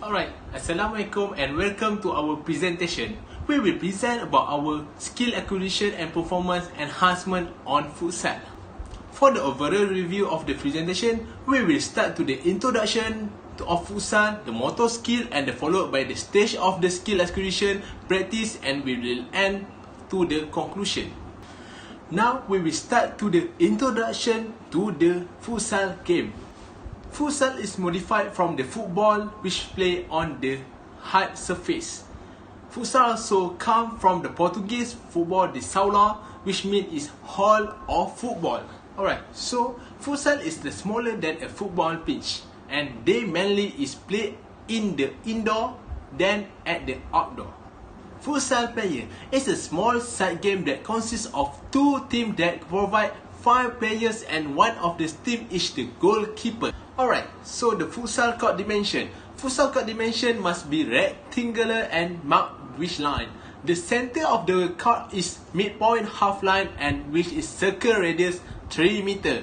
Alright, Assalamualaikum and welcome to our presentation. We will present about our skill acquisition and performance enhancement on futsal. For the overall review of the presentation, we will start to the introduction of futsal, the motor skill, and followed by the stage of the skill acquisition, practice, and we will end to the conclusion. Now we will start to the introduction to the futsal game. Futsal is modified from the football which play on the hard surface. Futsal also come from the Portuguese football de saula, which means is hall of football. Alright, so futsal is the smaller than a football pitch, and they mainly is played in the indoor than at the outdoor. Futsal player is a small side game that consists of two teams that provide 5 players and one of the team is the goalkeeper. Alright, so the futsal court dimension. Futsal court dimension must be rectangular and marked with line. The center of the court is midpoint half line and which is circle radius 3 meter.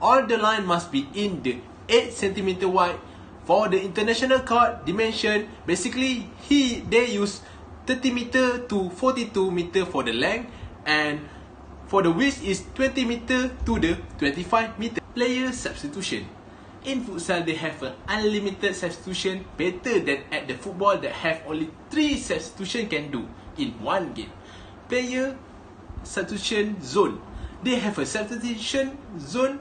All the line must be in the 8 cm wide. For the international court dimension, basically they use 30 meter to 42 meter for the length, and for the width is 20 meter to the 25 meter. Player substitution. In futsal, they have an unlimited substitution, better than at the football that have only 3 substitution can do in one game. Player substitution zone. They have a substitution zone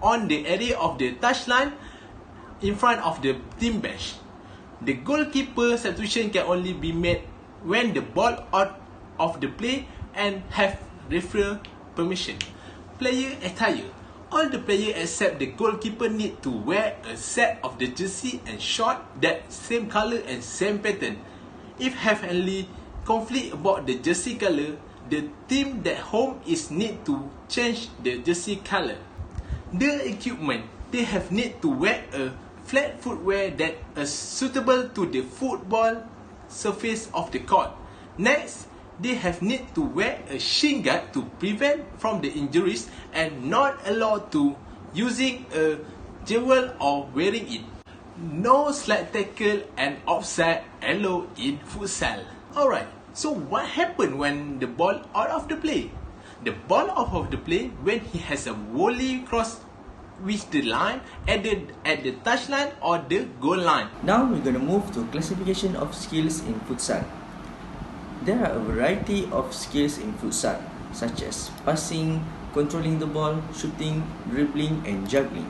on the area of the touchline in front of the team bench. The goalkeeper substitution can only be made when the ball out of the play and have referee permission. Player attire. All the players except the goalkeeper need to wear a set of the jersey and short that same color and same pattern. If have any conflict about the jersey color, the team that home is need to change the jersey color. The equipment, they have need to wear a flat footwear that is suitable to the football surface of the court. Next, they have need to wear a shin guard to prevent from the injuries and not allowed to using a jewel or wearing it. No slide tackle and offside allowed in futsal. Alright, so what happened when the ball out of the play? The ball out of the play when he has a volley cross with the line at the touchline or the goal line. Now we're going to move to classification of skills in futsal. There are a variety of skills in futsal, such as passing, controlling the ball, shooting, dribbling, and juggling.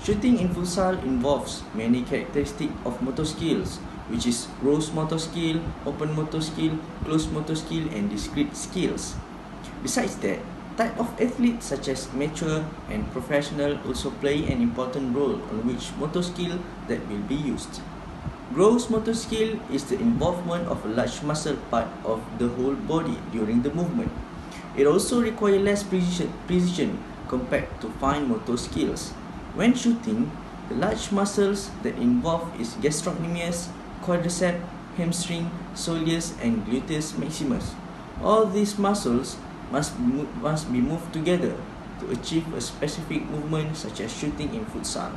Shooting in futsal involves many characteristics of motor skills, which is gross motor skill, open motor skill, closed motor skill, and discrete skills. Besides that, type of athletes such as amateur and professional also play an important role on which motor skill that will be used. Gross motor skill is the involvement of a large muscle part of the whole body during the movement. It also requires less precision compared to fine motor skills. When shooting, the large muscles that involve is gastrocnemius, quadriceps, hamstring, soleus, and gluteus maximus. All these muscles must be moved together to achieve a specific movement such as shooting in futsal.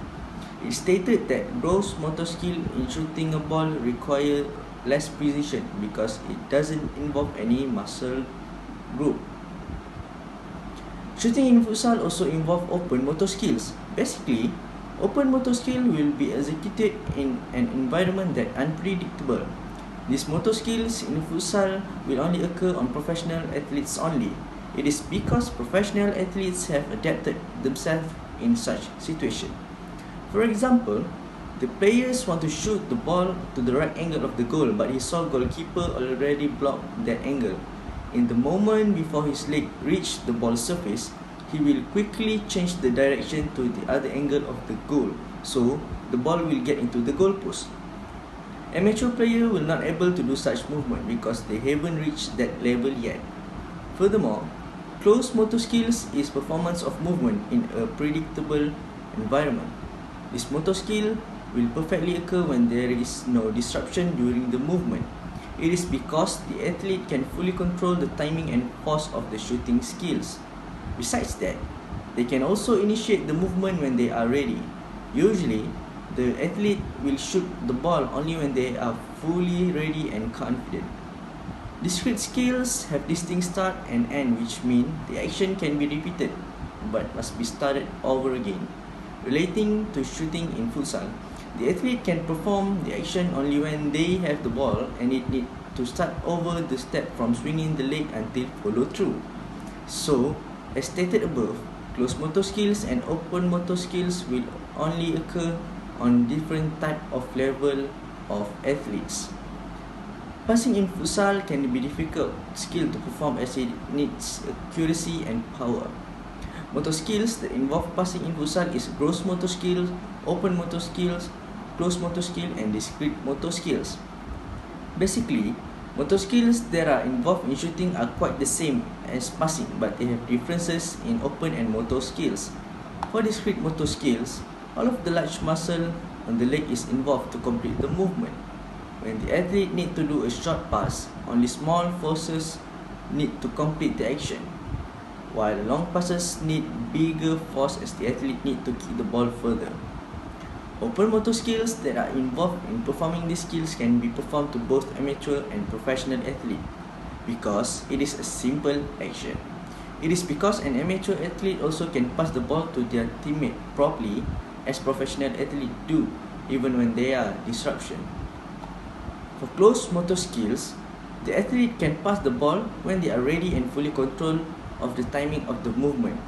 It stated that gross motor skill in shooting a ball require less precision because it doesn't involve any muscle group. Shooting in futsal also involves open motor skills. Basically, open motor skill will be executed in an environment that unpredictable. These motor skills in futsal will only occur on professional athletes only. It is because professional athletes have adapted themselves in such situation. For example, the players want to shoot the ball to the right angle of the goal, but he saw goalkeeper already blocked that angle. In the moment before his leg reached the ball surface, he will quickly change the direction to the other angle of the goal, so the ball will get into the goal post. Amateur player will not able to do such movement because they haven't reached that level yet. Furthermore, closed motor skills is performance of movement in a predictable environment. This motor skill will perfectly occur when there is no disruption during the movement. It is because the athlete can fully control the timing and force of the shooting skills. Besides that, they can also initiate the movement when they are ready. Usually, The athlete will shoot the ball only when they are fully ready and confident. Discrete skills have distinct start and end, which mean the action can be repeated but must be started over again. Relating to shooting in futsal, the athlete can perform the action only when they have the ball and it need to start over the step from swinging the leg until follow through. So, as stated above, close motor skills and open motor skills will only occur on different type of level of athletes. Passing in futsal can be difficult skill to perform as it needs accuracy and power. Motor skills that involve passing in futsal is gross motor skills, open motor skills, close motor skill and discrete motor skills. Basically, motor skills that are involved in shooting are quite the same as passing, but they have differences in open and motor skills. For discrete motor skills, all of the large muscle on the leg is involved to complete the movement. When the athlete need to do a short pass, only small forces need to complete the action, while long passes need bigger force as the athlete need to kick the ball further. Open motor skills that are involved in performing these skills can be performed to both amateur and professional athlete because it is a simple action. It is because an amateur athlete also can pass the ball to their teammate properly as professional athletes do, even when there are disruption. For close motor skills, the athlete can pass the ball when they are ready and fully control of the timing of the movement.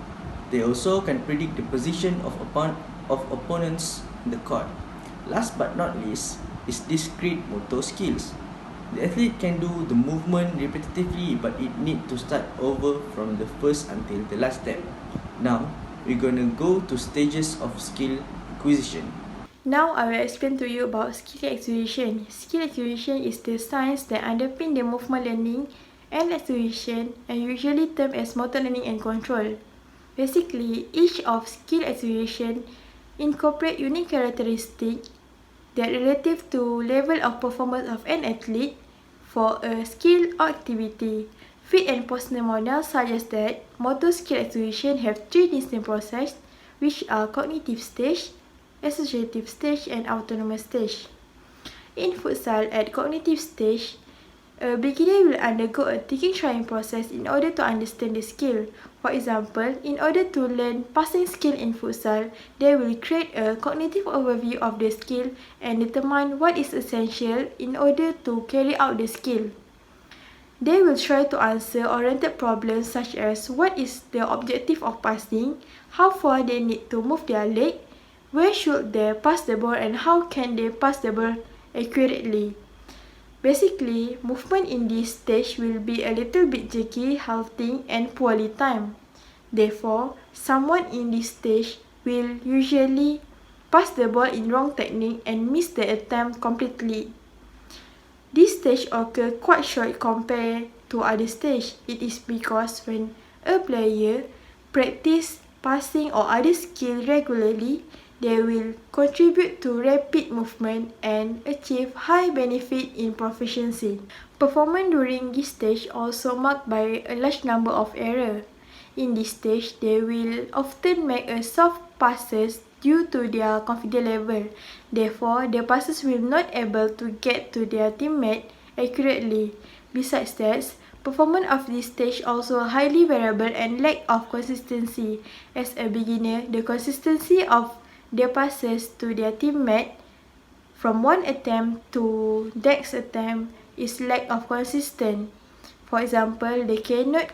They also can predict the position of opponents in the court. Last but not least is discrete motor skills. The athlete can do the movement repetitively, but it need to start over from the first until the last step. Now, we're gonna go to stages of skill acquisition. Now I will explain to you about skill acquisition. Skill acquisition is the science that underpin the movement learning and acquisition and usually termed as motor learning and control. Basically, each of skill acquisition incorporate unique characteristics that relative to level of performance of an athlete for a skill or activity. Fit and Posner model suggests that motor skill acquisition have three distinct processes, which are cognitive stage, associative stage, and autonomous stage. In futsal, at cognitive stage, a beginner will undergo a thinking trying process in order to understand the skill. For example, in order to learn passing skill in futsal, they will create a cognitive overview of the skill and determine what is essential in order to carry out the skill. They will try to answer oriented problems such as what is the objective of passing, how far they need to move their leg, where should they pass the ball, and how can they pass the ball accurately. Basically, movement in this stage will be a little bit jerky, halting, and poorly timed. Therefore, someone in this stage will usually pass the ball in wrong technique and miss the attempt completely. This stage occurs quite short compared to other stages. It is because when a player practice passing or other skill regularly, they will contribute to rapid movement and achieve high benefit in proficiency. Performance during this stage also marked by a large number of errors. In this stage, they will often make a soft passes due to their confidence level. Therefore, the passes will not able to get to their teammate accurately. Besides that, performance of this stage also highly variable and lack of consistency. As a beginner, the consistency of their passes to their teammate from one attempt to next attempt is lack of consistent. For example, they cannot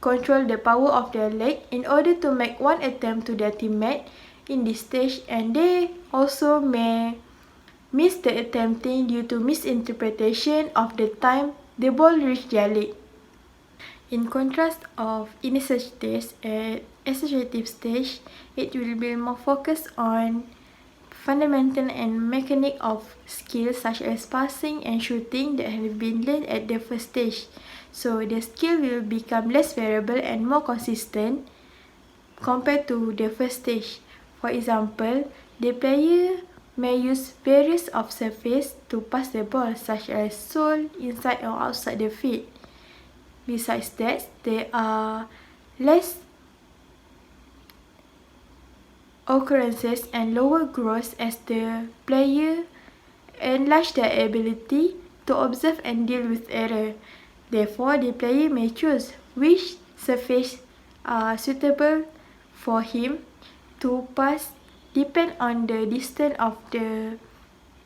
control the power of their leg in order to make one attempt to their teammate in this stage, and they also may miss the attempting due to misinterpretation of the time the ball reached their leg. In contrast of initial stage, at associative stage, it will be more focused on fundamental and mechanic of skills such as passing and shooting that have been learned at the first stage. So the skill will become less variable and more consistent compared to the first stage. For example, the player may use various of surface to pass the ball such as sole, inside or outside the field. Besides that, there are less occurrences and lower growth as the player enlarge their ability to observe and deal with error. Therefore, the player may choose which surface are suitable for him to pass depend on the distance of the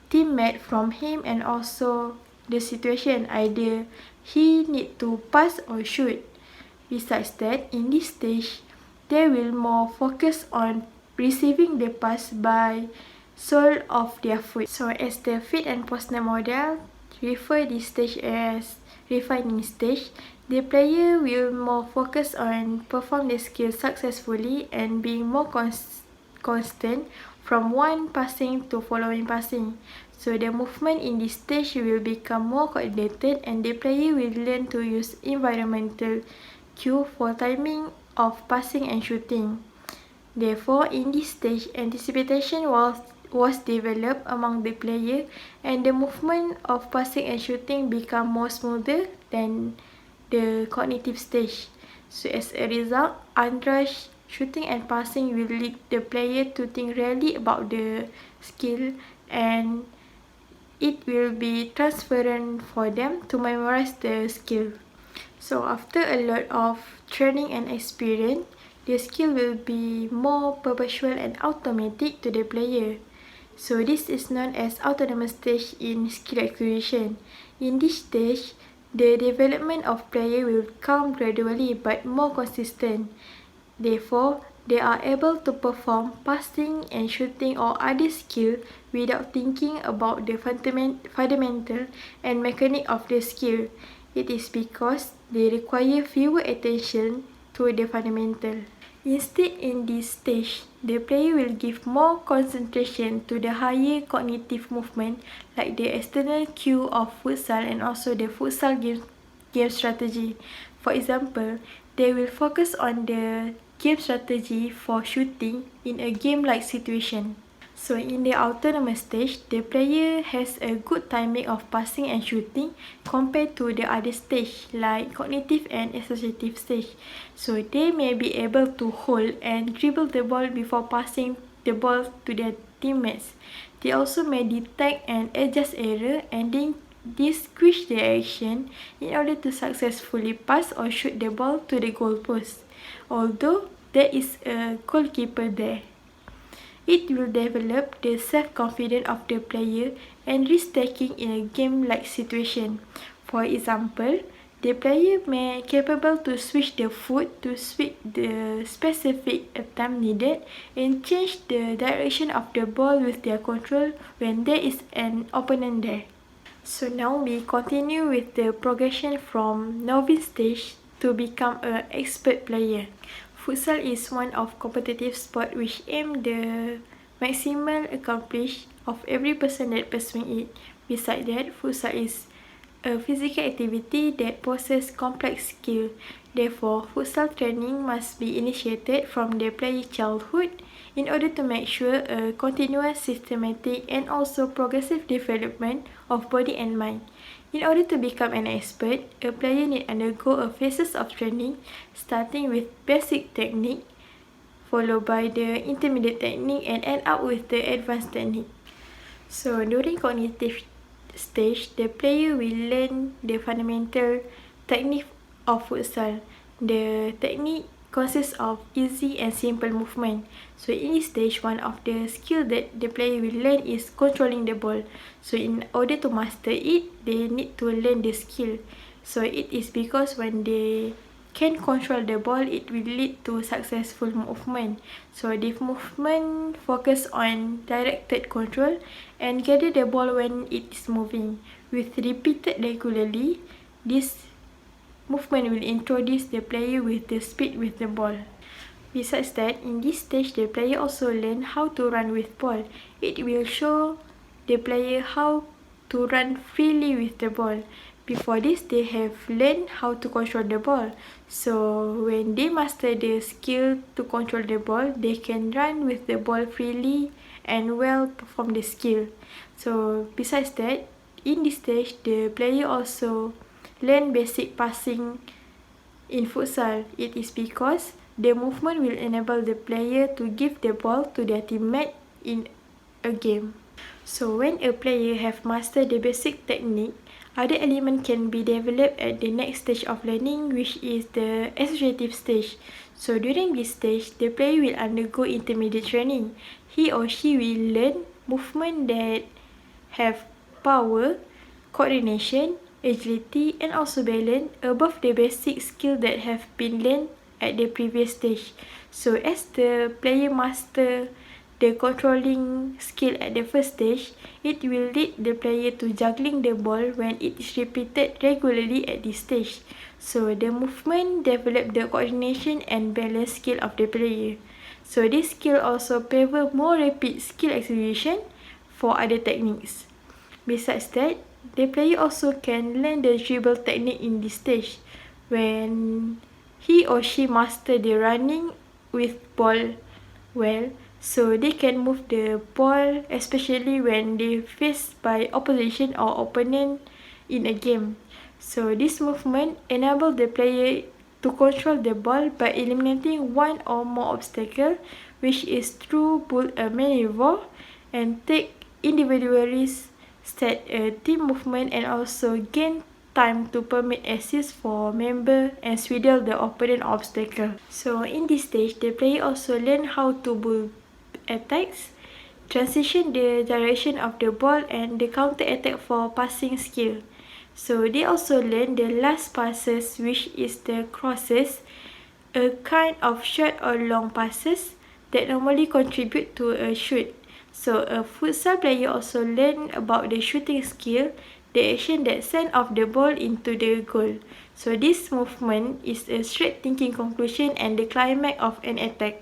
teammate from him and also the situation, either he need to pass or shoot. Besides that, in this stage, they will more focus on receiving the pass by sole of their foot. So as the feet and posture model refer this stage as refining stage, the player will more focus on perform the skill successfully and being more constant from one passing to following passing. So the movement in this stage will become more coordinated and the player will learn to use environmental cue for timing of passing and shooting. Therefore, in this stage, anticipation was developed among the player and the movement of passing and shooting become more smoother than the cognitive stage. So as a result, unrushed shooting and passing will lead the player to think really about the skill and it will be transparent for them to memorize the skill. So after a lot of training and experience, the skill will be more perpetual and automatic to the player. So this is known as autonomous stage in skill acquisition. In this stage, the development of player will come gradually but more consistent. Therefore, they are able to perform passing and shooting or other skill without thinking about the fundamental and mechanic of the skill. It is because they require fewer attention to the fundamental. Instead, in this stage, the player will give more concentration to the higher cognitive movement like the external cue of futsal and also the futsal game strategy. For example, they will focus on the game strategy for shooting in a game-like situation. So in the autonomous stage, the player has a good timing of passing and shooting compared to the other stage like cognitive and associative stage. So they may be able to hold and dribble the ball before passing the ball to their teammates. They also may detect and adjust error and then distinguish their action in order to successfully pass or shoot the ball to the goalpost, although there is a goalkeeper there. It will develop the self-confidence of the player and risk-taking in a game-like situation. For example, the player may capable to switch the foot to switch the specific attempt needed and change the direction of the ball with their control when there is an opponent there. So now we continue with the progression from novice stage to become an expert player. Futsal is one of competitive sport which aim the maximal accomplish of every person that pursuing it. Besides that, futsal is a physical activity that possesses complex skill. Therefore, futsal training must be initiated from the player's childhood in order to make sure a continuous, systematic and also progressive development of body and mind. In order to become an expert, a player need undergo a phases of training starting with basic technique, followed by the intermediate technique and end up with the advanced technique. So during cognitive stage, the player will learn the fundamental technique of futsal. The technique consists of easy and simple movement. So in this stage, one of the skills that the player will learn is controlling the ball. So in order to master it, they need to learn the skill. So it is because when they can control the ball, it will lead to successful movement. So the movement focus on directed control and gather the ball when it is moving. With repeated regularly, this movement will introduce the player with the speed with the ball. Besides that, in this stage, the player also learn how to run with ball. It will show the player how to run freely with the ball. Before this, they have learned how to control the ball. So when they master the skill to control the ball, they can run with the ball freely and well perform the skill. So besides that, in this stage, the player also learn basic passing in futsal. It is because The movement will enable the player to give the ball to their teammate in a game. So when a player have mastered the basic technique, other element can be developed at the next stage of learning, which is the associative stage. So during this stage, the player will undergo intermediate training. He or she will learn movement that have power, coordination, agility, and also balance above the basic skill that have been learned at the previous stage. So as the player master the controlling skill at the first stage, it will lead the player to juggling the ball when it is repeated regularly at this stage. So the movement develop the coordination and balance skill of the player. So this skill also favor more rapid skill execution for other techniques. Besides that, the player also can learn the dribble technique in this stage when he or she master the running with ball well, so they can move the ball especially when they faced by opposition or opponent in a game. So this movement enables the player to control the ball by eliminating one or more obstacles, which is through bull a maneuver and take individual risks, set a team movement, and also gain time to permit assist for member and swindle the opponent obstacle. So in this stage, the player also learn how to bull attacks, transition the direction of the ball, and the counter attack for passing skill. So they also learn the last passes, which is the crosses, a kind of short or long passes that normally contribute to a shoot. So a futsal player also learn about the shooting skill, the action that send off the ball into the goal. So this movement is a straight thinking conclusion and the climax of an attack.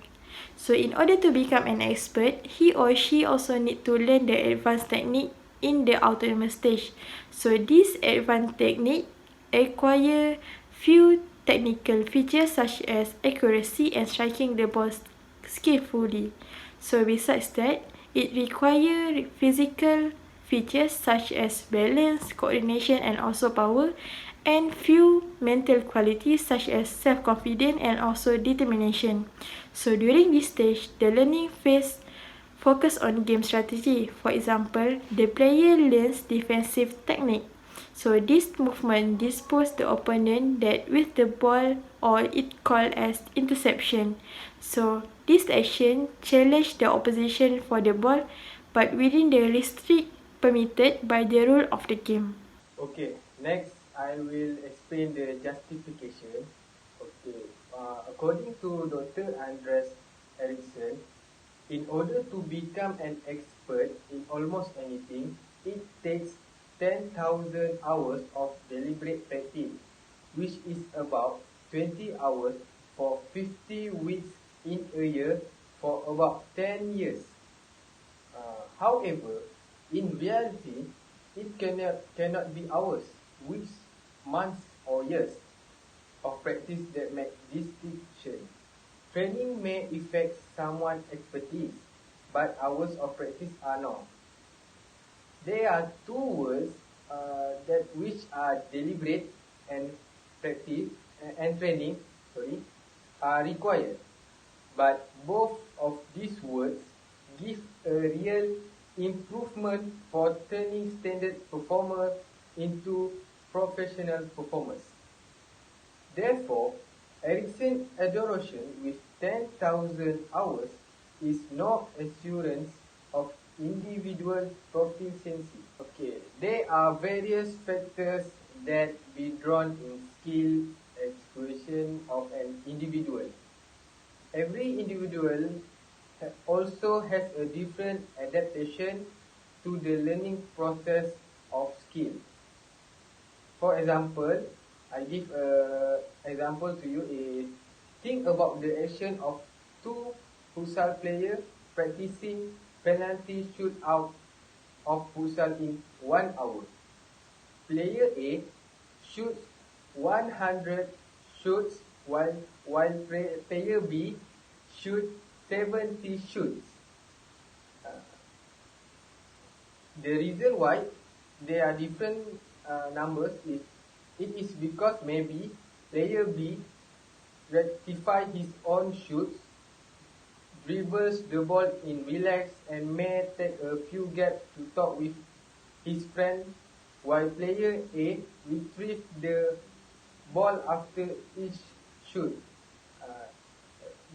So in order to become an expert, he or she also need to learn the advanced technique in the autonomous stage. So this advanced technique acquire few technical features such as accuracy and striking the ball skillfully. So besides that, it requires physical features such as balance, coordination, and also power, and few mental qualities such as self-confidence and also determination. So during this stage, the learning phase focus on game strategy. For example, the player learns defensive technique. So this movement dispose the opponent that with the ball, or it called as interception. So this action challenge the opposition for the ball, but within the restrict permitted by the rule of the game. Okay, next I will explain the justification. Okay, according to Dr. Andres Ericsson, in order to become an expert in almost anything, it takes 10,000 hours of deliberate practice, which is about 20 hours for 50 weeks in a year for about 10 years. However, in reality, it cannot be hours, weeks, months, or years of practice that make distinction. Training may affect someone's expertise, but hours of practice are not. There are two words that which are deliberate and practice and training, are required. But both of these words give a real improvement for turning standard performer into professional performers. Therefore, Ericsson's adoration with 10,000 hours is no assurance of individual proficiency. Okay, there are various factors that be drawn in skill expression of an individual. Every individual also has a different adaptation to the learning process of skill. For example, I give a example to you is think about the action of two futsal players practicing penalty shootout of futsal in 1 hour. Player A shoots 100 shoots while player B shoots 70 shoots. The reason why there are different numbers is it is because maybe player B rectify his own shoots, dribbles the ball in relax, and may take a few gaps to talk with his friend, while player A retrieves the ball after each shoot. Uh,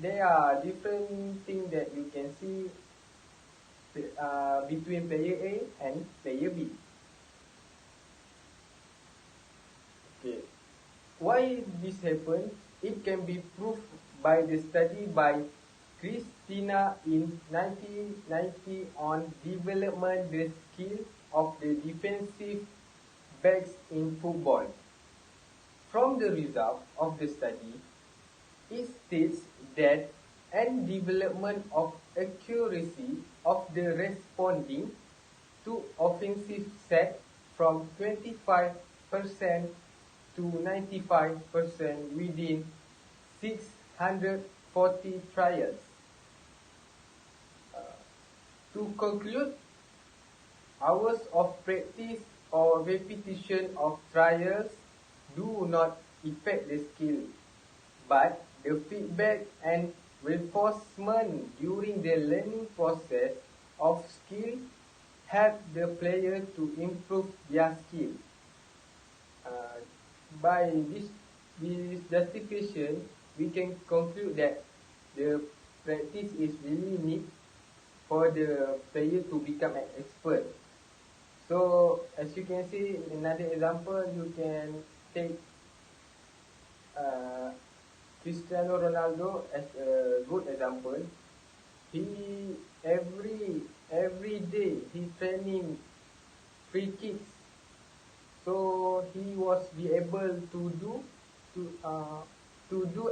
there are different things that you can see between player A and player B. Okay. Why this happens? It can be proved by the study by Christina in 1990 on development the skill of the defensive backs in football. From the result of the study, it states that and development of accuracy of the responding to offensive set from 25% to 95% within 640 trials. To conclude, hours of practice or repetition of trials do not affect the skill, but the feedback and reinforcement during the learning process of skill help the player to improve their skill. By this justification, we can conclude that the practice is really need for the player to become an expert. So, as you can see, another example, you can take Cristiano Ronaldo as a good example. He every day he training free kicks, so he was be able to do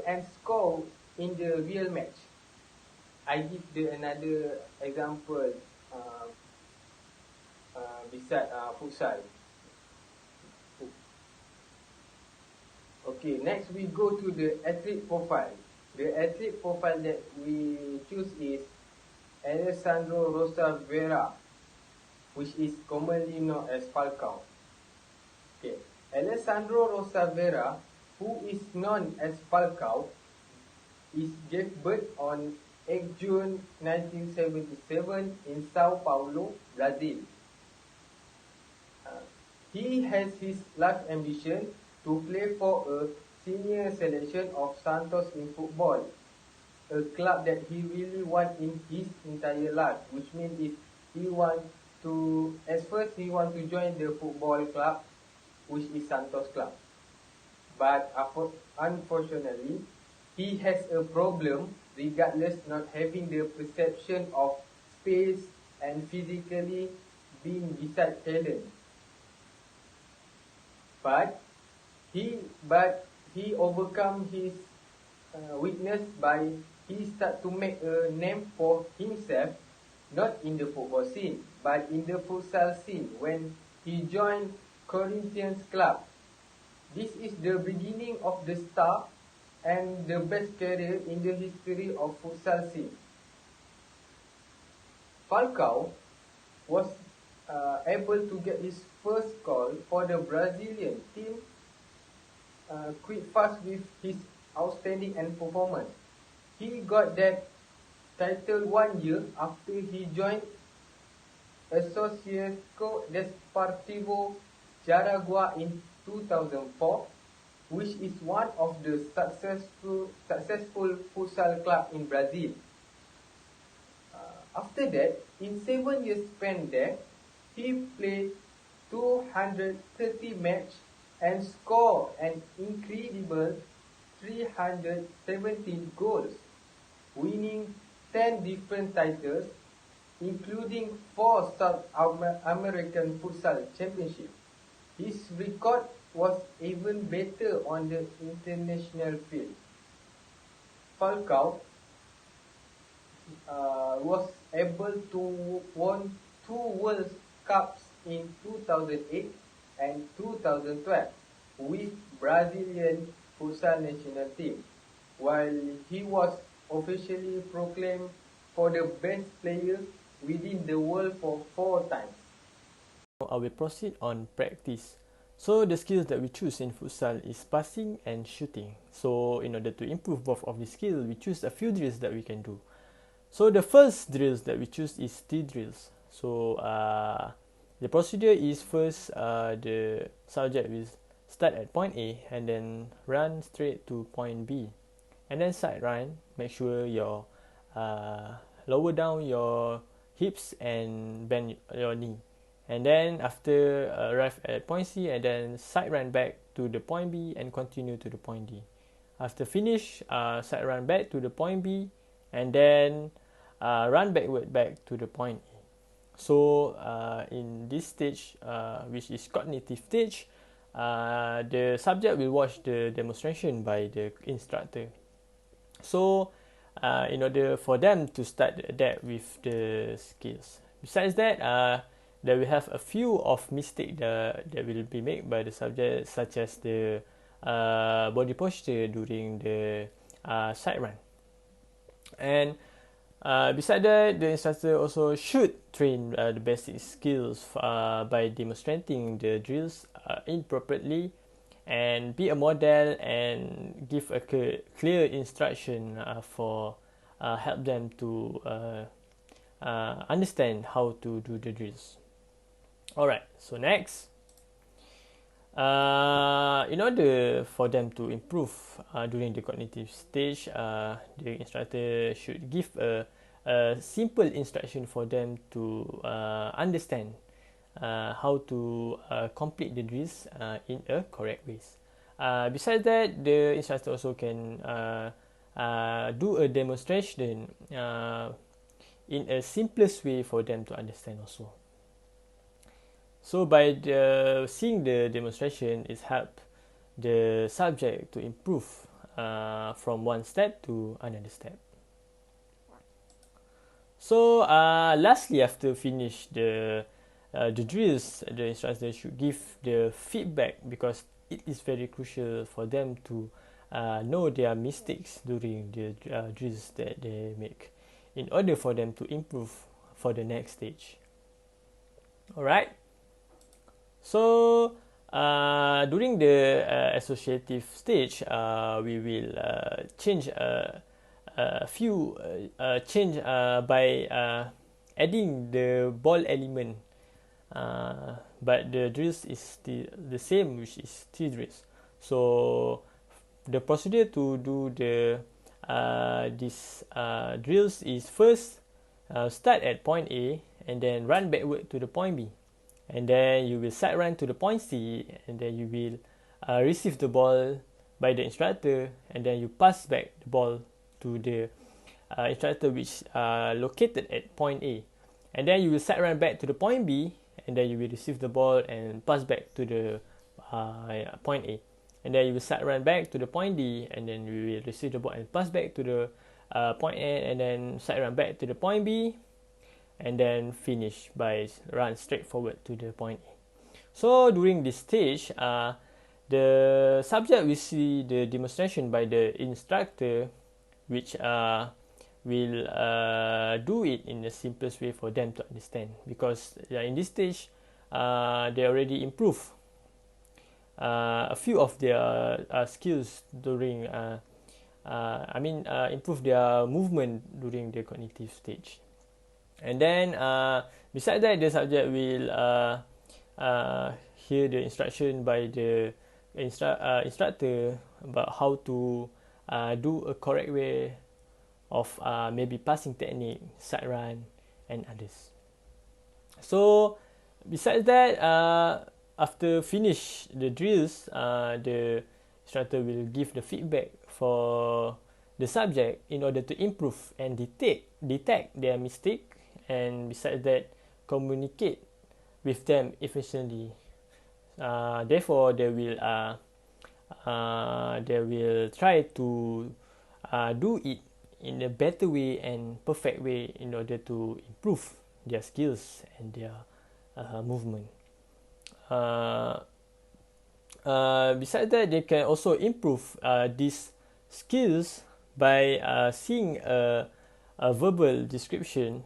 and score in the real match. I give another example beside futsal. Okay, next we go to the athlete profile. The athlete profile that we choose is Alessandro Rosa Vera, which is commonly known as Falcao. Okay, Alessandro Rosa Vera, who is known as Falcao, gave birth on 8 June 1977 in Sao Paulo, Brazil. He has his life ambition to play for a senior selection of Santos in football, a club that he really wants in his entire life, which means if he want to, at first he want to join the football club, which is Santos club. But unfortunately, he has a problem regardless not having the perception of space and physically being beside talent. But he overcome his weakness by he start to make a name for himself, not in the football scene, but in the futsal scene when he joined Corinthians club. This is the beginning of the start and the best career in the history of futsal scene. Falcao was able to get his first call for the Brazilian team quite fast with his outstanding and performance. He got that title 1 year after he joined Associação Desportivo Jaraguá in 2004, which is one of the successful futsal club in Brazil. After that, in 7 years span there, he played 230 matches and scored an incredible 317 goals, winning 10 different titles, including 4 South American Futsal Championship. His record was even better on the international field. Falcao was able to win 2 World Cups in 2008 and 2012 with Brazilian futsal national team, while he was officially proclaimed for the best player within the world for 4 times. I will proceed on practice. So the skills that we choose in futsal is passing and shooting. So in order to improve both of the skills, we choose a few drills that we can do. So the first drills that we choose is T drills. So the procedure is first the subject will start at point A and then run straight to point B, and then side run. Make sure your lower down your hips and bend your knee, and then after arrive at point C, and then side run back to the point B and continue to the point D. After finish, side run back to the point B, and then run backward back to the point A. So in this stage, which is cognitive stage, the subject will watch the demonstration by the instructor. So in order for them to start to adapt with the skills. Besides that, there will have a few of mistakes that will be made by the subject, such as the body posture during the side run. And besides that, the instructor also should train the basic skills by demonstrating the drills inappropriately, and be a model and give a clear instruction for help them to understand how to do the drills. Alright, so next, in order for them to improve during the cognitive stage, the instructor should give a simple instruction for them to understand how to complete the drills in a correct way. Besides that, the instructor also can do a demonstration in a simplest way for them to understand also. So by seeing the demonstration, it helps the subject to improve from one step to another step. So lastly, after finish the drills, the instructor should give the feedback, because it is very crucial for them to know their mistakes during the drills that they make, in order for them to improve for the next stage. Alright. So during the associative stage, we will change a few change by adding the ball element, but the drills is still the same, which is T drills. So the procedure to do the this drills is first start at point A and then run backward to the point B, and then you will side run to the point C, and then you will receive the ball by the instructor, and then you pass back the ball to the instructor, which located at point A, and then you will side run back to the point B, and then you will receive the ball and pass back to the point A, and then you will side run back to the point D, and then you will receive the ball and pass back to the point A, and then side run back to the point B, and then finish by run straight forward to the point A. So during this stage, the subject will see the demonstration by the instructor, which will do it in the simplest way for them to understand, because in this stage they already improve a few of their skills during improve their movement during the cognitive stage. And then besides that, the subject will hear the instruction by the instructor about how to do a correct way of maybe passing technique, side run, and others. So besides that, after finish the drills, the instructor will give the feedback for the subject in order to improve and detect their mistake, and besides that, communicate with them efficiently. Therefore, they will try to do it in a better way and perfect way in order to improve their skills and their movement. Besides that, they can also improve these skills by seeing a verbal description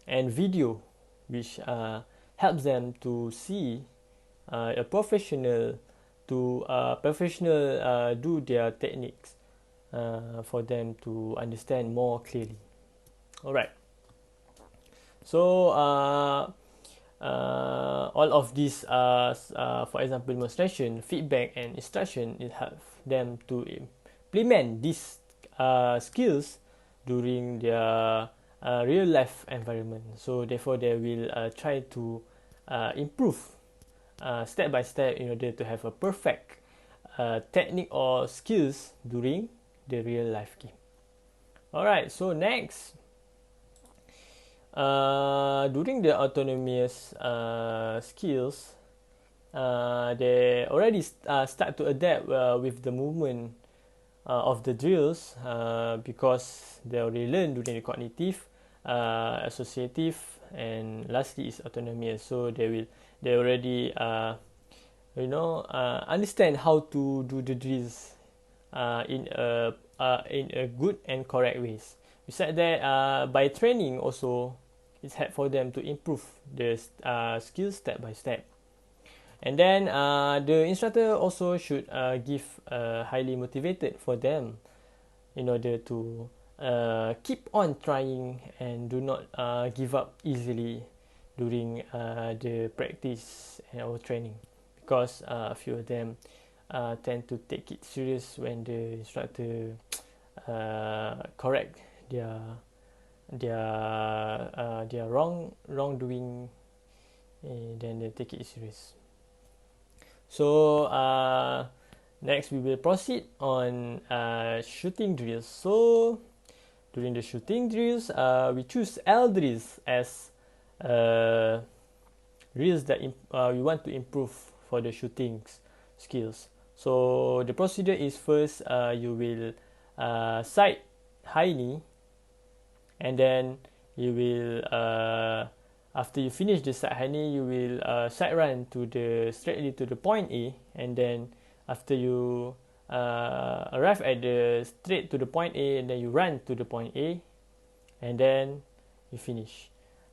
and video, which helps them to see a professional to do their techniques for them to understand more clearly. Alright. So all of these, for example, demonstration, feedback, and instruction, it helps them to implement these skills during their real life environment. So therefore, they will try to improve step by step in order to have a perfect technique or skills during the real life game. Alright, so next, during the autonomous skills, they already start to adapt with the movement of the drills because they already learn during the cognitive, associative, and lastly is autonomous. So they already understand how to do the drills in a good and correct ways. Besides that, by training also, it's help for them to improve the skills step by step. And then the instructor also should give highly motivated for them in order to keep on trying and do not give up easily during the practice or training, because a few of them tend to take it serious when the instructor correct their wrongdoing, then they take it serious. So next we will proceed on shooting drills. So during the shooting drills, we choose L drills as drills that we want to improve for the shooting skills. So the procedure is first you will sight high knee, and then you will after you finish the sight high knee, you will sight run straightly to the point A, and then after you arrive at the straight to the point A, and then you run to the point A, and then you finish.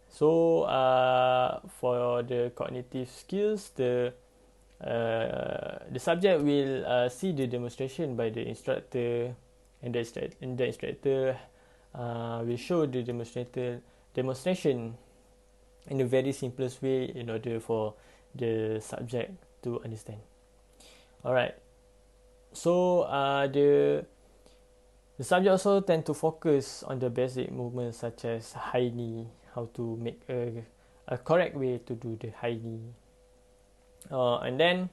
So for the cognitive skills, the subject will see the demonstration by the instructor, and the instructor will show the demonstration in a very simplest way in order for the subject to understand. Alright. So the subject also tend to focus on the basic movements such as high knee, how to make a correct way to do the high knee. And then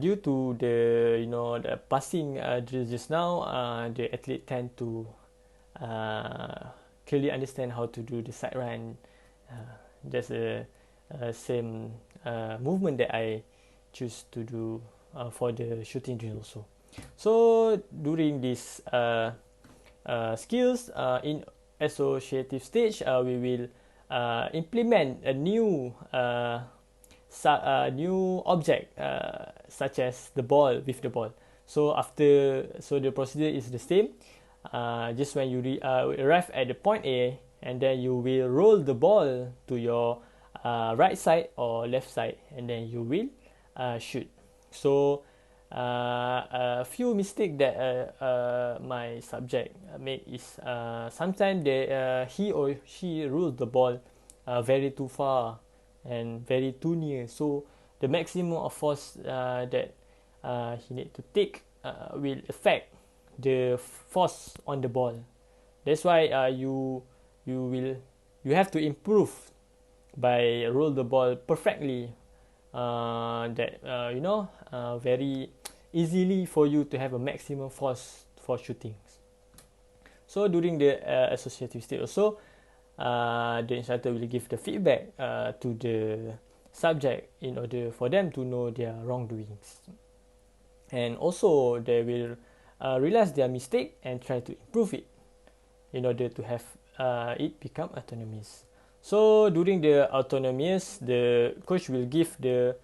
due to the passing drills just now, the athlete tend to clearly understand how to do the side run. Just the same movement that I choose to do for the shooting drill also. So during this skills in associative stage, we will implement a new new object such as the ball with the ball. So the procedure is the same. Just when you arrive at the point A, and then you will roll the ball to your right side or left side, and then you will shoot. So a few mistakes that my subject made is sometimes he or she rolls the ball very too far and very too near. So the maximum of force that he need to take will affect the force on the ball. That's why you have to improve by roll the ball perfectly, very easily for you to have a maximum force for shooting. So during the associative stage also, the instructor will give the feedback to the subject in order for them to know their wrongdoings, and also they will realize their mistake and try to improve it in order to have it become autonomous. So during the autonomous, the coach will give there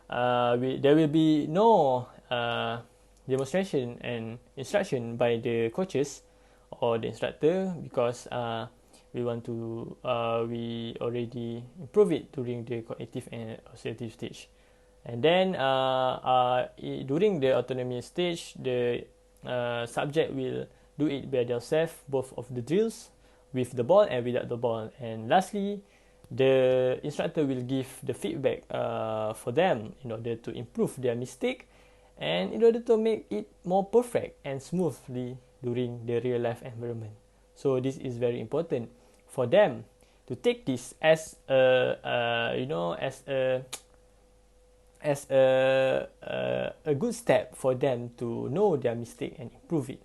will be no demonstration and instruction by the coaches or the instructor, because we want to we already improve it during the cognitive and associative stage. And then during the autonomy stage, the subject will do it by themselves, both of the drills with the ball and without the ball. And lastly, the instructor will give the feedback for them in order to improve their mistake and in order to make it more perfect and smoothly during the real life environment. So this is very important for them to take this as a good step for them to know their mistake and improve it.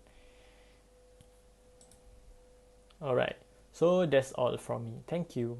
Alright, so that's all from me. Thank you.